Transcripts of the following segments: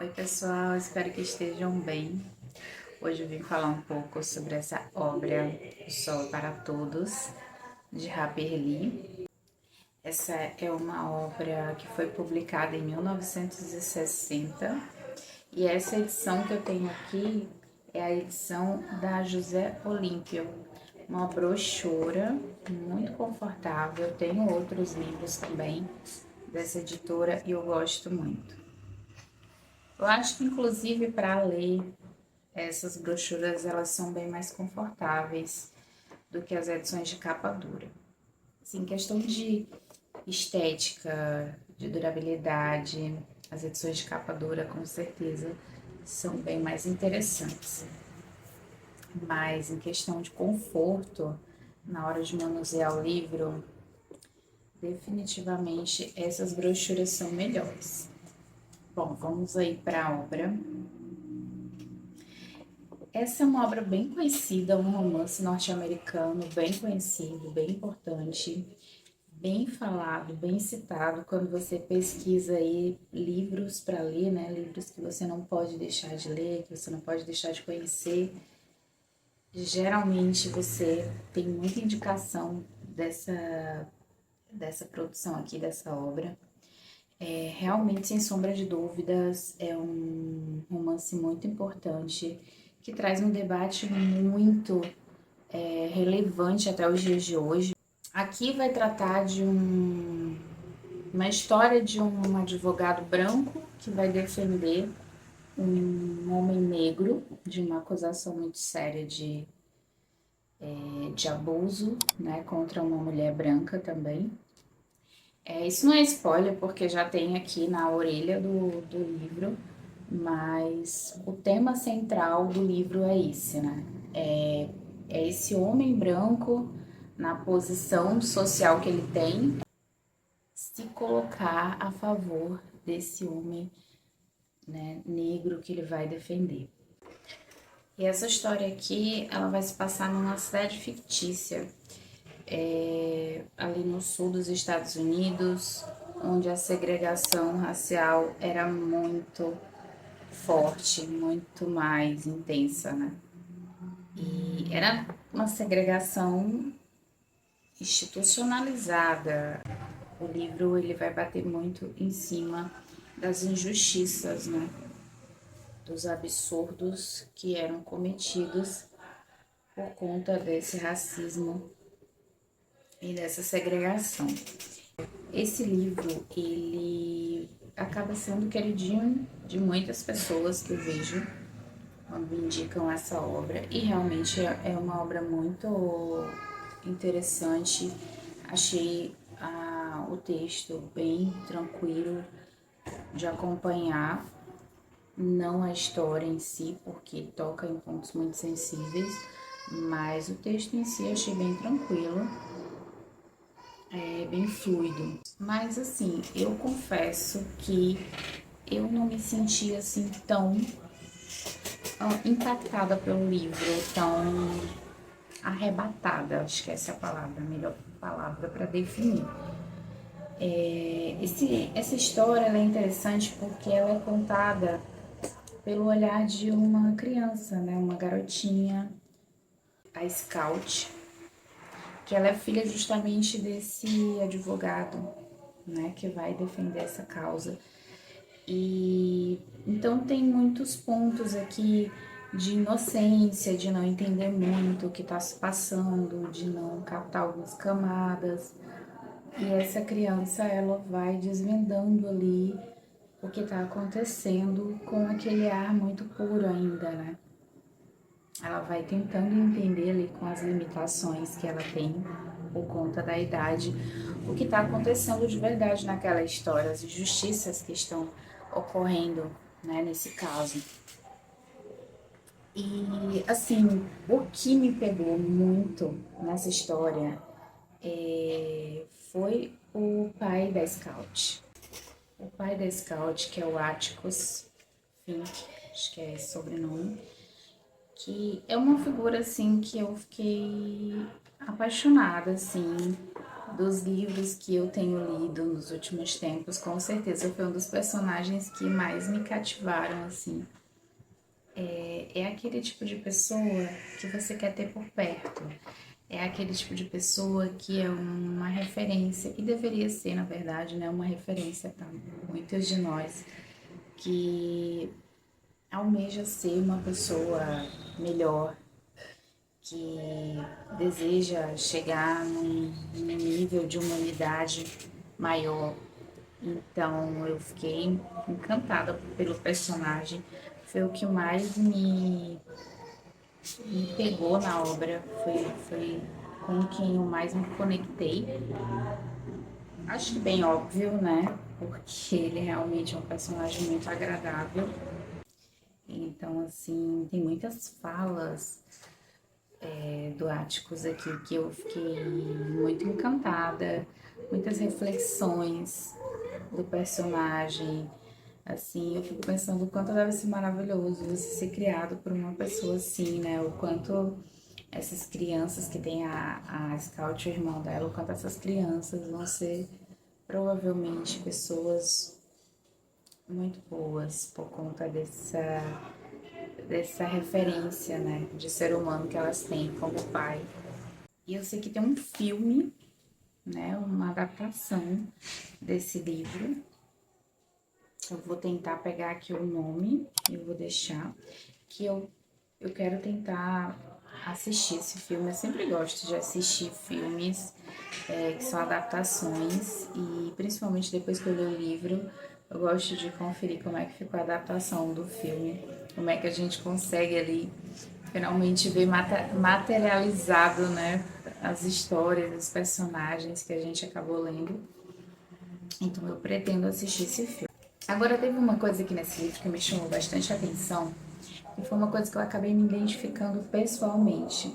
Oi pessoal, espero que estejam bem. Hoje eu vim falar um pouco sobre essa obra O Sol para Todos, de Harper Lee. Essa é uma obra que foi publicada em 1960 e essa edição que eu tenho aqui é a edição da José Olímpio, uma brochura muito confortável. Eu tenho outros livros também dessa editora e eu gosto muito. Eu acho que inclusive para ler essas brochuras elas são bem mais confortáveis do que as edições de capa dura. Assim, questão de estética, de durabilidade, as edições de capa dura com certeza são bem mais interessantes. Mas em questão de conforto, na hora de manusear o livro, definitivamente essas brochuras são melhores. Bom, vamos aí para a obra. Essa é uma obra bem conhecida, um romance norte-americano bem conhecido, bem importante, bem falado, bem citado quando você pesquisa aí livros para ler, né? Livros que você não pode deixar de ler, que você não pode deixar de conhecer. Geralmente você tem muita indicação dessa produção aqui, dessa obra. Realmente, sem sombra de dúvidas, é um romance muito importante que traz um debate muito relevante até os dias de hoje. Aqui vai tratar de uma história de um advogado branco que vai defender um homem negro de uma acusação muito séria de abuso, né, contra uma mulher branca também. Isso não é spoiler, porque já tem aqui na orelha do livro, mas o tema central do livro é esse, né? É esse homem branco, na posição social que ele tem, se colocar a favor desse homem, né, negro que ele vai defender. E essa história aqui, ela vai se passar numa cidade fictícia, ali no sul dos Estados Unidos, onde a segregação racial era muito forte, muito mais intensa, né? E era uma segregação institucionalizada. O livro ele vai bater muito em cima das injustiças, né? Dos absurdos que eram cometidos por conta desse racismo e dessa segregação. Esse livro, ele acaba sendo queridinho de muitas pessoas que eu vejo quando me indicam essa obra, e realmente é uma obra muito interessante. Achei o texto bem tranquilo de acompanhar, não a história em si, porque toca em pontos muito sensíveis, mas o texto em si achei bem tranquilo, bem fluido. Mas assim, eu confesso que eu não me senti assim tão impactada pelo livro, tão arrebatada, acho que essa é a palavra, a melhor palavra para definir. Essa história ela é interessante porque ela é contada pelo olhar de uma criança, né, uma garotinha, a Scout, que ela é filha justamente desse advogado, né, que vai defender essa causa. E então tem muitos pontos aqui de inocência, de não entender muito o que está se passando, de não captar algumas camadas. E essa criança, ela vai desvendando ali o que está acontecendo com aquele ar muito puro ainda, né? Ela vai tentando entender ali com as limitações que ela tem por conta da idade, o que está acontecendo de verdade naquela história, as injustiças que estão ocorrendo, né, nesse caso. E, assim, o que me pegou muito nessa história foi o pai da Scout. O pai da Scout, que é o Atticus Fink, acho que é esse sobrenome, que é uma figura, assim, que eu fiquei apaixonada, assim, dos livros que eu tenho lido nos últimos tempos, com certeza foi um dos personagens que mais me cativaram, assim. É aquele tipo de pessoa que você quer ter por perto. É aquele tipo de pessoa que é uma referência, que deveria ser, na verdade, né, uma referência para muitos de nós, que almeja ser uma pessoa melhor, que deseja chegar num nível de humanidade maior. Então eu fiquei encantada pelo personagem. Foi o que mais me pegou na obra, foi com quem eu mais me conectei. Acho que bem óbvio, né? Porque ele realmente é um personagem muito agradável. Então, assim, tem muitas falas do Áticos aqui que eu fiquei muito encantada, muitas reflexões do personagem. Assim, eu fico pensando o quanto deve ser maravilhoso você ser criado por uma pessoa assim, né? O quanto essas crianças que tem a Scout, o irmão dela, o quanto essas crianças vão ser provavelmente pessoas muito boas por conta dessa referência, né, de ser humano que elas têm como pai. E eu sei que tem um filme, né, uma adaptação desse livro. Eu vou tentar pegar aqui o nome, eu vou deixar, que eu quero tentar assistir esse filme. Eu sempre gosto de assistir filmes que são adaptações e principalmente depois que eu ler o livro, eu gosto de conferir como é que ficou a adaptação do filme, como é que a gente consegue ali finalmente ver materializado, né, as histórias, os personagens que a gente acabou lendo. Então eu pretendo assistir esse filme. Agora teve uma coisa aqui nesse livro que me chamou bastante atenção, e foi uma coisa que eu acabei me identificando pessoalmente.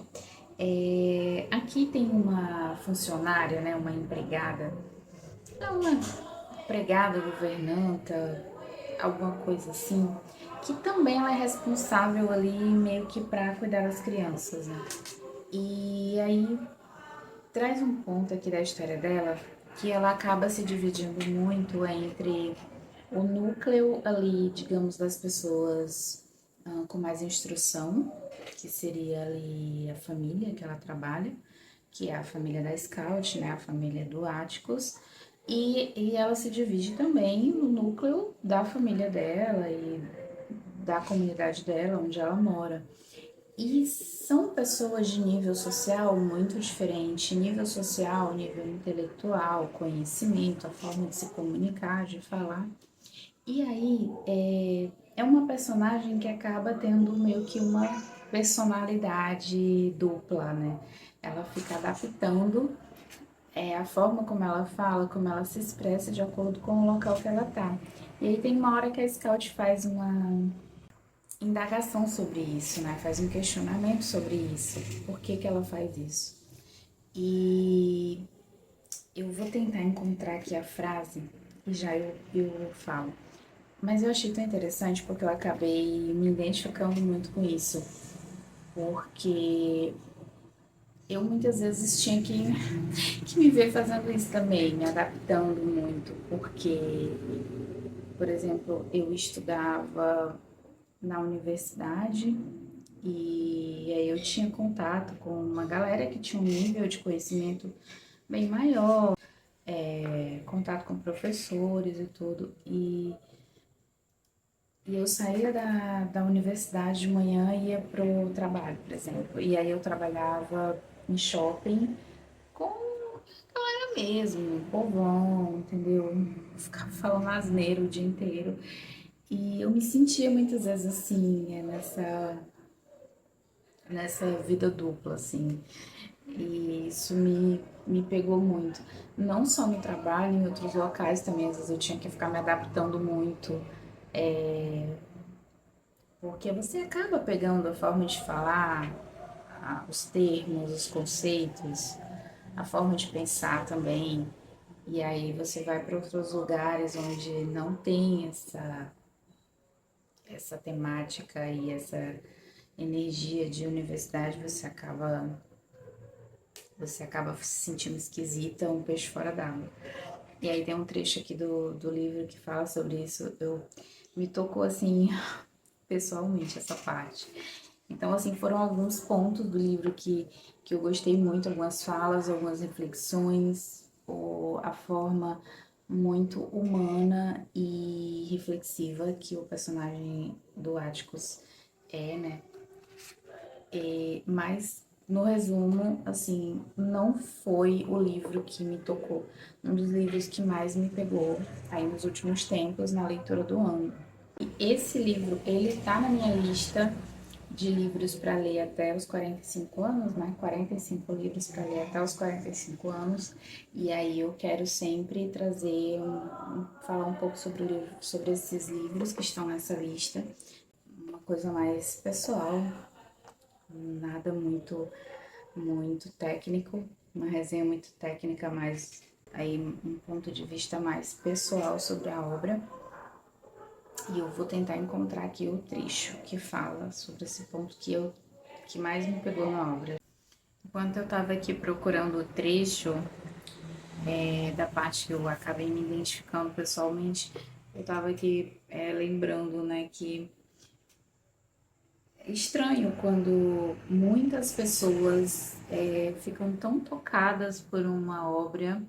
Aqui tem uma funcionária, né, uma empregada, não uma empregada, governanta, alguma coisa assim, que também ela é responsável ali meio que para cuidar das crianças, né? E aí traz um ponto aqui da história dela que ela acaba se dividindo muito entre o núcleo ali, digamos, das pessoas com mais instrução, que seria ali a família que ela trabalha, que é a família da Scout, né, a família do Atticus, e ela se divide também no núcleo da família dela e da comunidade dela, onde ela mora. E são pessoas de nível social muito diferente, nível social, nível intelectual, conhecimento, a forma de se comunicar, de falar. E aí é uma personagem que acaba tendo meio que uma personalidade dupla, né? Ela fica adaptando a forma como ela fala, como ela se expressa de acordo com o local que ela tá. E aí tem uma hora que a Scout faz uma indagação sobre isso, né? Faz um questionamento sobre isso. Por que que ela faz isso? E eu vou tentar encontrar aqui a frase e já eu falo. Mas eu achei tão interessante porque eu acabei me identificando muito com isso. Porque eu muitas vezes tinha que me ver fazendo isso também, me adaptando muito. Porque, por exemplo, eu estudava na universidade e aí eu tinha contato com uma galera que tinha um nível de conhecimento bem maior, contato com professores e tudo. E eu saía da universidade de manhã e ia pro trabalho, por exemplo. E aí eu trabalhava em shopping com galera mesmo, povão, entendeu? Ficava falando asneiro o dia inteiro. E eu me sentia muitas vezes assim, nessa vida dupla, assim. E isso me pegou muito. Não só no trabalho, em outros locais também, às vezes eu tinha que ficar me adaptando muito. Porque você acaba pegando a forma de falar, os termos, os conceitos, a forma de pensar também. E aí você vai para outros lugares onde não tem essa temática e essa energia de universidade, você acaba você acaba se sentindo esquisita, um peixe fora d'água. E aí tem um trecho aqui do livro que fala sobre isso. Me tocou assim, pessoalmente, essa parte. Então, assim, foram alguns pontos do livro que eu gostei muito, algumas falas, algumas reflexões, ou a forma muito humana e reflexiva que o personagem do Atticus é, né? Mas, no resumo, assim, não foi o livro que me tocou. Um dos livros que mais me pegou aí nos últimos tempos na leitura do ano. E esse livro, ele tá na minha lista de livros para ler até os 45 anos, né? 45 livros para ler até os 45 anos. E aí eu quero sempre trazer, falar um pouco sobre, sobre esses livros que estão nessa lista. Uma coisa mais pessoal, nada muito técnico, uma resenha muito técnica, mas aí um ponto de vista mais pessoal sobre a obra. E eu vou tentar encontrar aqui o trecho que fala sobre esse ponto que mais me pegou na obra. Enquanto eu estava aqui procurando o trecho da parte que eu acabei me identificando pessoalmente, eu estava aqui lembrando, né, que é estranho quando muitas pessoas ficam tão tocadas por uma obra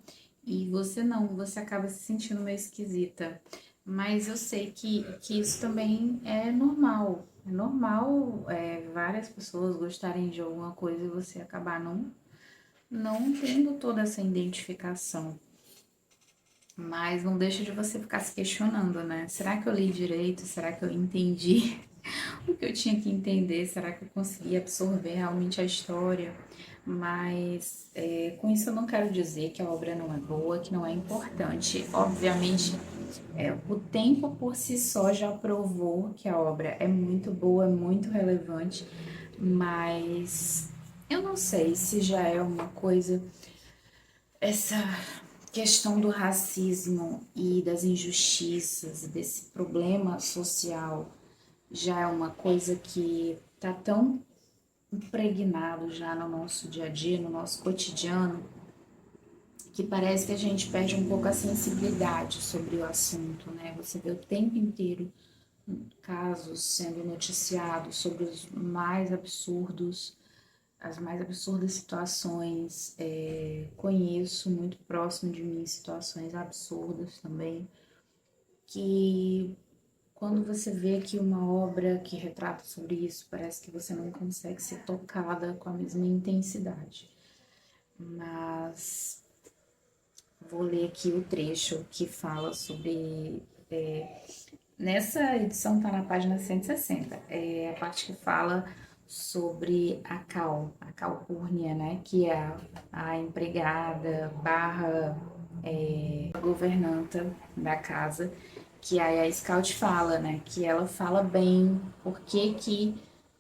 e você não, você acaba se sentindo meio esquisita. Mas eu sei que isso também é normal. É normal várias pessoas gostarem de alguma coisa e você acabar não tendo toda essa identificação. Mas não deixa de você ficar se questionando, né? Será que eu li direito? Será que eu entendi o que eu tinha que entender? Será que eu consegui absorver realmente a história? Mas com isso eu não quero dizer que a obra não é boa, que não é importante. Obviamente, o tempo por si só já provou que a obra é muito boa, é muito relevante, mas eu não sei se já é uma coisa, essa questão do racismo e das injustiças, desse problema social, já é uma coisa que tá tão impregnado já no nosso dia a dia, no nosso cotidiano, que parece que a gente perde um pouco a sensibilidade sobre o assunto, né? Você vê o tempo inteiro casos sendo noticiados sobre os mais absurdos, as mais absurdas situações. Conheço muito próximo de mim situações absurdas também, que quando você vê aqui uma obra que retrata sobre isso, parece que você não consegue ser tocada com a mesma intensidade. Mas vou ler aqui o trecho que fala sobre. Nessa edição tá na página 160. É a parte que fala sobre a calpurnia, né? Que é a empregada barra governanta da casa. Que aí a Scout fala, né? Que ela fala bem porque que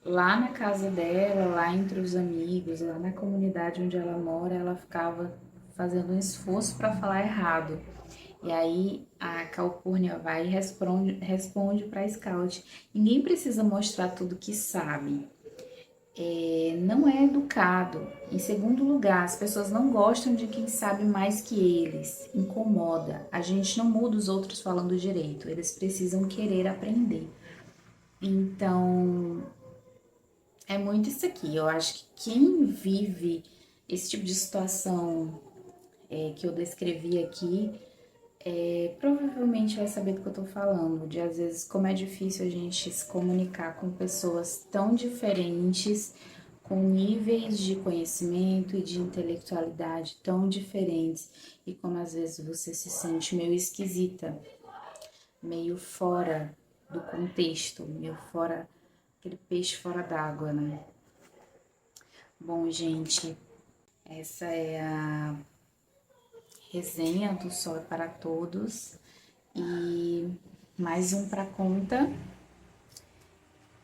lá na casa dela, lá entre os amigos, lá na comunidade onde ela mora, ela ficava fazendo um esforço para falar errado. E aí a Calpurnia vai e responde para a Scout. Ninguém precisa mostrar tudo que sabe. Não é educado. Em segundo lugar, as pessoas não gostam de quem sabe mais que eles. Incomoda. A gente não muda os outros falando direito. Eles precisam querer aprender. Então, é muito isso aqui. Eu acho que quem vive esse tipo de situação que eu descrevi aqui provavelmente vai saber do que eu tô falando, de às vezes como é difícil a gente se comunicar com pessoas tão diferentes, com níveis de conhecimento e de intelectualidade tão diferentes, e como às vezes você se sente meio esquisita, meio fora do contexto, meio fora, aquele peixe fora d'água, né? Bom, gente, essa é a resenha do Sol é para Todos. E mais um para conta.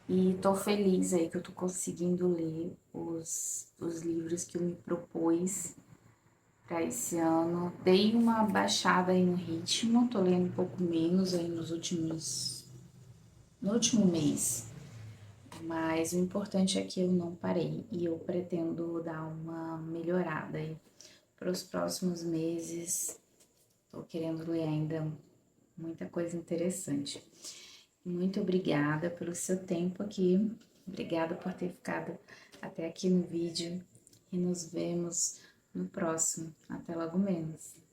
E tô feliz aí que eu tô conseguindo ler os livros que eu me propus para esse ano. Dei uma baixada aí no ritmo, tô lendo um pouco menos aí no último mês, Mas o importante é que eu não parei e eu pretendo dar uma melhorada aí para os próximos meses. Tô querendo ler ainda muita coisa interessante. Muito obrigada pelo seu tempo aqui. Obrigada por ter ficado até aqui no vídeo e nos vemos no próximo. Até logo menos.